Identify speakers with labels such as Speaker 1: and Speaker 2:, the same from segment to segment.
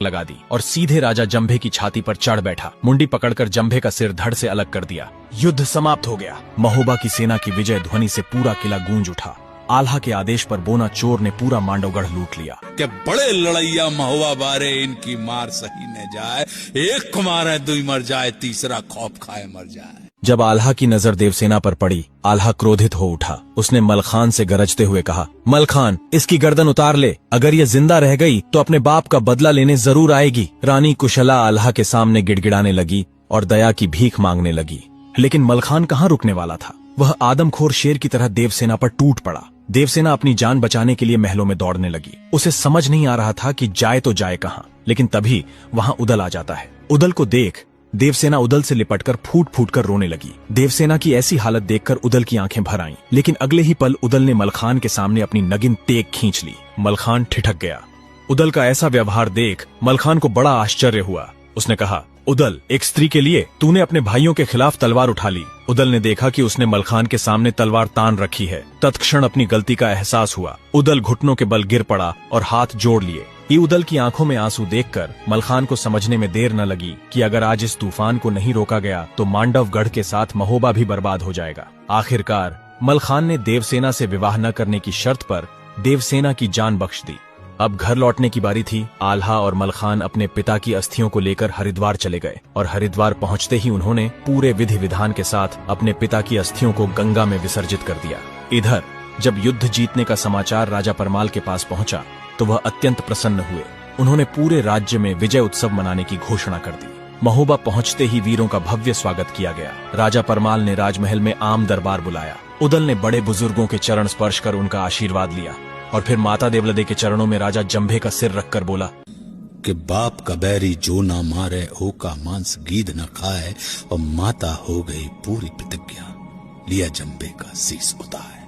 Speaker 1: लगा दी और सीधे राजा जंभे की छाती पर चढ़ बैठा। मुंडी पकड़कर जंभे का सिर धड़ से अलग कर दिया। युद्ध समाप्त हो गया। महोबा की सेना की विजय ध्वनि से पूरा किला गूंज उठा। आल्हा के आदेश पर बोना चोर ने पूरा मांडवगढ़ लूट लिया।
Speaker 2: के बड़े लड़ैया महुआ बारे, इनकी मार सही न जाए, एक मारे दुई मर जाए, तीसरा खौफ खाए मर जाए।
Speaker 1: जब आल्हा की नजर देवसेना पर पड़ी, आल्हा क्रोधित हो उठा। उसने मलखान से गरजते हुए कहा, मलखान, इसकी गर्दन उतार ले। अगर ये जिंदा रह गई तो अपने बाप का बदला लेने जरूर आएगी। रानी कुशला आल्हा के सामने गिड़गिड़ाने लगी और दया की भीख मांगने लगी। लेकिन मलखान कहाँ रुकने वाला था। वह आदमखोर शेर की तरह देवसेना पर टूट पड़ा। देवसेना अपनी जान बचाने के लिए महलों में दौड़ने लगी। उसे समझ नहीं आ रहा था कि जाए तो जाए कहाँ। लेकिन तभी वहाँ उदल आ जाता है। उदल को देख देवसेना उदल से लिपटकर फूट फूट कर रोने लगी। देवसेना की ऐसी हालत देखकर उदल की आंखें भर आईं। लेकिन अगले ही पल उदल ने मलखान के सामने अपनी नगिन टेक खींच ली। मलखान ठिठक गया। उदल का ऐसा व्यवहार देख मलखान को बड़ा आश्चर्य हुआ। उसने कहा, उदल, एक स्त्री के लिए तूने अपने भाइयों के खिलाफ तलवार उठा ली। उदल ने देखा कि उसने मलखान के सामने तलवार तान रखी है। तत्क्षण अपनी गलती का एहसास हुआ। उदल घुटनों के बल गिर पड़ा और हाथ जोड़ लिए। उदल की आंखों में आंसू देखकर मलखान को समझने में देर न लगी कि अगर आज इस तूफान को नहीं रोका गया तो मांडवगढ़ के साथ महोबा भी बर्बाद हो जाएगा। आखिरकार मलखान ने देवसेना से विवाह न करने की शर्त पर देवसेना की जान बख्श दी। अब घर लौटने की बारी थी। आल्हा और मलखान अपने पिता की अस्थियों को लेकर हरिद्वार चले गए और हरिद्वार पहुंचते ही उन्होंने पूरे विधि विधान के साथ अपने पिता की अस्थियों को गंगा में विसर्जित कर दिया। इधर जब युद्ध जीतने का समाचार राजा परमाल के पास पहुंचा तो वह अत्यंत प्रसन्न हुए। उन्होंने पूरे राज्य में विजय उत्सव मनाने की घोषणा कर दी। महोबा पहुंचते ही वीरों का भव्य स्वागत किया गया। राजा परमाल ने राजमहल में आम दरबार बुलाया। उदल ने बड़े बुजुर्गों के चरण स्पर्श कर उनका आशीर्वाद लिया और फिर माता देवलदे के चरणों में राजा जंभे का सिर रखकर बोला
Speaker 2: कि बाप का बैरी जो ना मारे, ओ का मांस गीध न खाए, और माता हो गई पूरी प्रतिज्ञा, लिया जंभे का शीश उतार।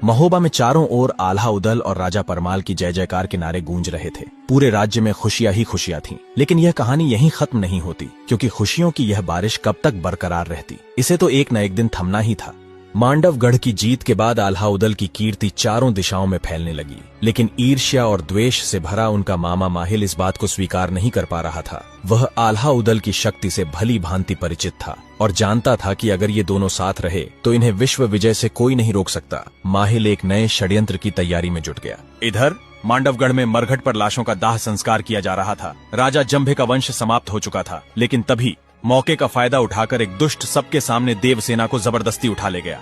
Speaker 1: महोबा में चारों ओर आल्हा, उदल और राजा परमाल की जय जयकार के नारे गूंज रहे थे। पूरे राज्य में खुशियां ही खुशियां थीं। लेकिन यह कहानी यहीं खत्म नहीं होती, क्योंकि खुशियों की यह बारिश कब तक बरकरार रहती, इसे तो एक न एक दिन थमना ही था। मांडवगढ़ की जीत के बाद आल्हा उदल की कीर्ति चारों दिशाओं में फैलने लगी। लेकिन ईर्ष्या और द्वेष से भरा उनका मामा माहिल इस बात को स्वीकार नहीं कर पा रहा था। वह आल्हा उदल की शक्ति से भली भांति परिचित था और जानता था कि अगर ये दोनों साथ रहे तो इन्हें विश्व विजय से कोई नहीं रोक सकता। माहिल एक नए षड्यंत्र की तैयारी में जुट गया। इधर मांडवगढ़ में मरघट पर लाशों का दाह संस्कार किया जा रहा था। राजा जंभे का वंश समाप्त हो चुका था। लेकिन तभी मौके का फायदा उठाकर एक दुष्ट सबके सामने देवसेना को जबरदस्ती उठा ले गया।